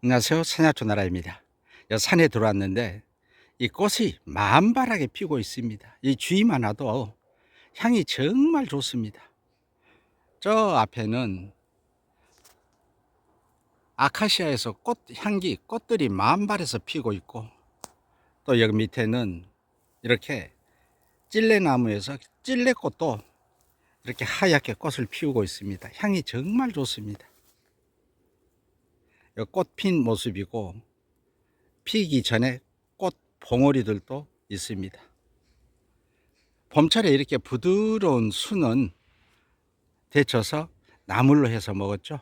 안녕하세요. 산야초 나라입니다. 산에 들어왔는데 이 꽃이 만발하게 피고 있습니다. 이 주위만 와도 향이 정말 좋습니다. 저 앞에는 아카시아에서 꽃들이 만발해서 피고 있고, 또 여기 밑에는 이렇게 찔레나무에서 찔레꽃도 이렇게 하얗게 꽃을 피우고 있습니다. 향이 정말 좋습니다. 꽃 핀 모습이고, 피기 전에 꽃 봉오리들도 있습니다. 봄철에 이렇게 부드러운 순은 데쳐서 나물로 해서 먹었죠.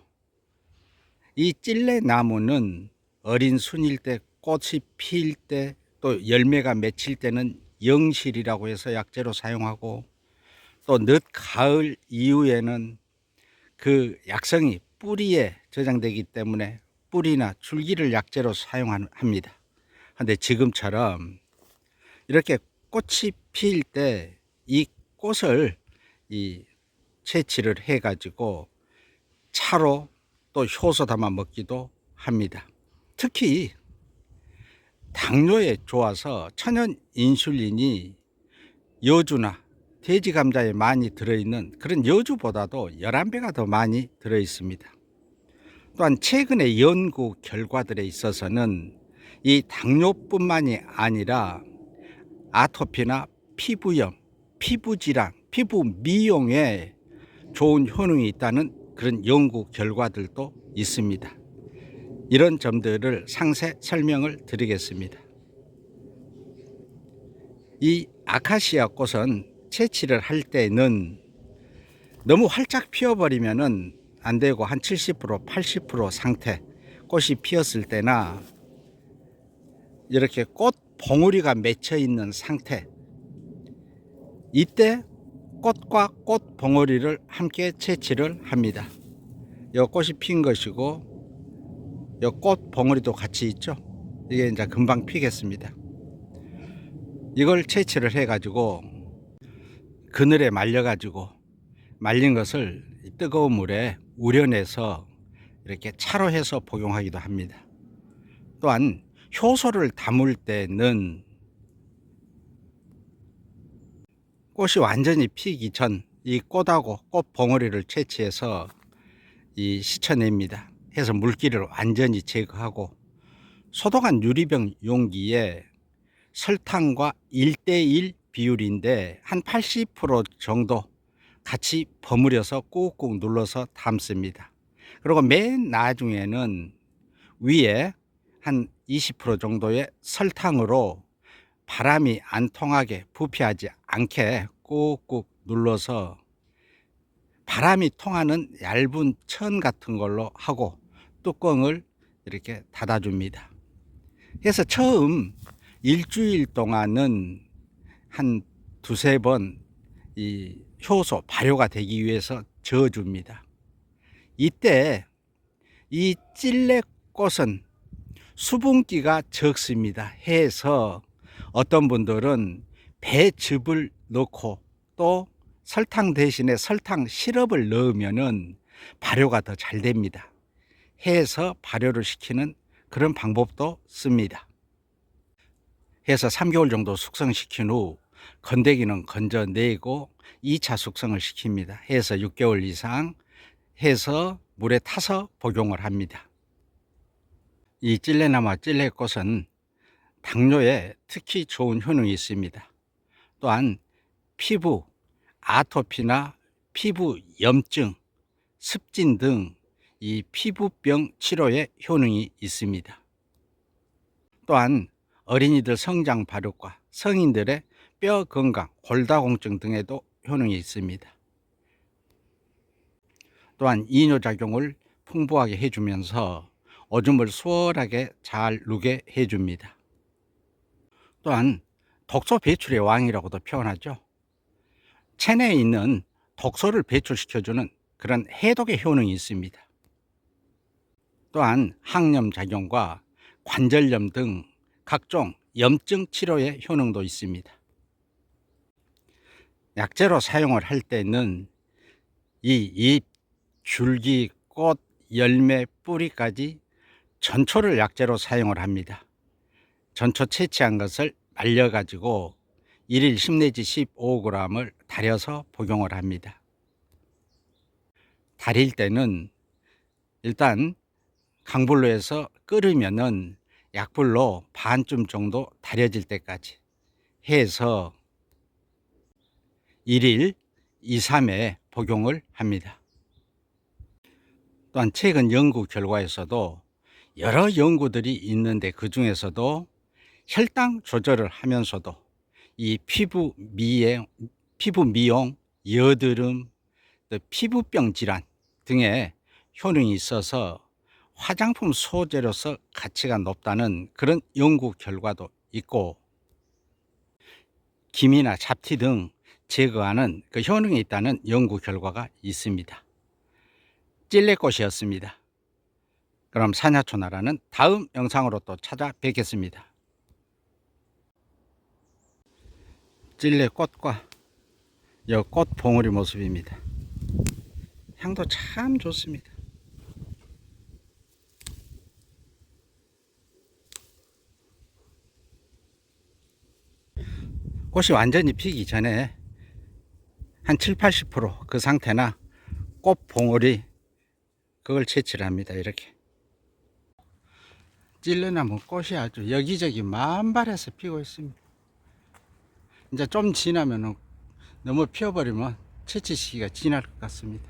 이 찔레나무는 어린 순일 때, 꽃이 필 때, 또 열매가 맺힐 때는 영실이라고 해서 약재로 사용하고, 또 늦 가을 이후에는 그 약성이 뿌리에 저장되기 때문에 뿌리나 줄기를 약재로 사용합니다. 그런데 지금처럼 이렇게 꽃이 필 때 이 꽃을 채취를 해 가지고 차로 또 효소 담아 먹기도 합니다. 특히 당뇨에 좋아서 천연 인슐린이 여주나 돼지 감자에 많이 들어있는 그런 여주보다도 11배가 더 많이 들어 있습니다. 또한 최근의 연구 결과들에 있어서는 이 당뇨뿐만이 아니라 아토피나 피부염, 피부질환, 피부 미용에 좋은 효능이 있다는 그런 연구 결과들도 있습니다. 이런 점들을 상세 설명을 드리겠습니다. 이 아카시아 꽃은 채취를 할 때는 너무 활짝 피어버리면은 안 되고, 한 70%, 80% 상태 꽃이 피었을 때나 이렇게 꽃 봉우리가 맺혀 있는 상태, 이때 꽃과 꽃 봉우리를 함께 채취를 합니다. 이 꽃이 핀 것이고, 이 꽃 봉우리도 같이 있죠. 이게 이제 금방 피겠습니다. 이걸 채취를 해 가지고 그늘에 말려 가지고, 말린 것을 뜨거운 물에 우려내서 이렇게 차로 해서 복용하기도 합니다. 또한 효소를 담을 때는 꽃이 완전히 피기 전 이 꽃하고 꽃 봉오리를 채취해서 씻어냅니다. 해서 물기를 완전히 제거하고, 소독한 유리병 용기에 설탕과 1:1 비율인데 한 80% 정도 같이 버무려서 꾹꾹 눌러서 담습니다. 그리고 맨 나중에는 위에 한 20% 정도의 설탕으로 바람이 안 통하게, 부패하지 않게 꾹꾹 눌러서 바람이 통하는 얇은 천 같은 걸로 하고 뚜껑을 이렇게 닫아줍니다. 그래서 처음 일주일 동안은 한 두세 번 이 효소 발효가 되기 위해서 저어줍니다. 이때 이 찔레꽃은 수분기가 적습니다. 해서 어떤 분들은 배즙을 넣고 또 설탕 대신에 설탕 시럽을 넣으면은 발효가 더 잘 됩니다. 해서 발효를 시키는 그런 방법도 씁니다. 해서 3개월 정도 숙성시킨 후 건더기는 건져내고 2차 숙성을 시킵니다. 해서 6개월 이상 해서 물에 타서 복용을 합니다. 이 찔레나무와 찔레꽃은 당뇨에 특히 좋은 효능이 있습니다. 또한 피부 아토피나 피부 염증, 습진 등 이 피부병 치료에 효능이 있습니다. 또한 어린이들 성장 발육과 성인들의 뼈 건강, 골다공증 등에도 효능이 있습니다. 또한 이뇨작용을 풍부하게 해주면서 오줌을 수월하게 잘 누게 해줍니다. 또한 독소 배출의 왕이라고도 표현하죠. 체내에 있는 독소를 배출시켜주는 그런 해독의 효능이 있습니다. 또한 항염작용과 관절염 등 각종 염증 치료의 효능도 있습니다. 약재로 사용을 할 때는 이 잎, 줄기, 꽃, 열매, 뿌리까지 전초를 약재로 사용을 합니다. 전초 채취한 것을 말려 가지고 1일 10 내지 15g을 달여서 복용을 합니다. 달일 때는 일단 강불로 해서 끓으면은 약불로 반쯤 정도 달여질 때까지 해서 1일 2, 3회 복용을 합니다. 또한 최근 연구 결과에서도 여러 연구들이 있는데 그 중에서도 혈당 조절을 하면서도 이 피부 미용, 여드름, 또 피부병 질환 등의 효능이 있어서 화장품 소재로서 가치가 높다는 그런 연구 결과도 있고, 기미나 잡티 등 제거하는 그 효능이 있다는 연구 결과가 있습니다. 찔레꽃이었습니다. 그럼 사냐초나라는 다음 영상으로 또 찾아뵙겠습니다. 찔레꽃과 이 꽃 봉우리 모습입니다. 향도 참 좋습니다. 꽃이 완전히 피기 전에 한 7, 80% 그 상태나 꽃 봉우리 그걸 채취를 합니다. 이렇게 찔레나무 꽃이 아주 여기저기 만발해서 피고 있습니다. 이제 좀 지나면 너무 피어버리면 채취 시기가 지날 것 같습니다.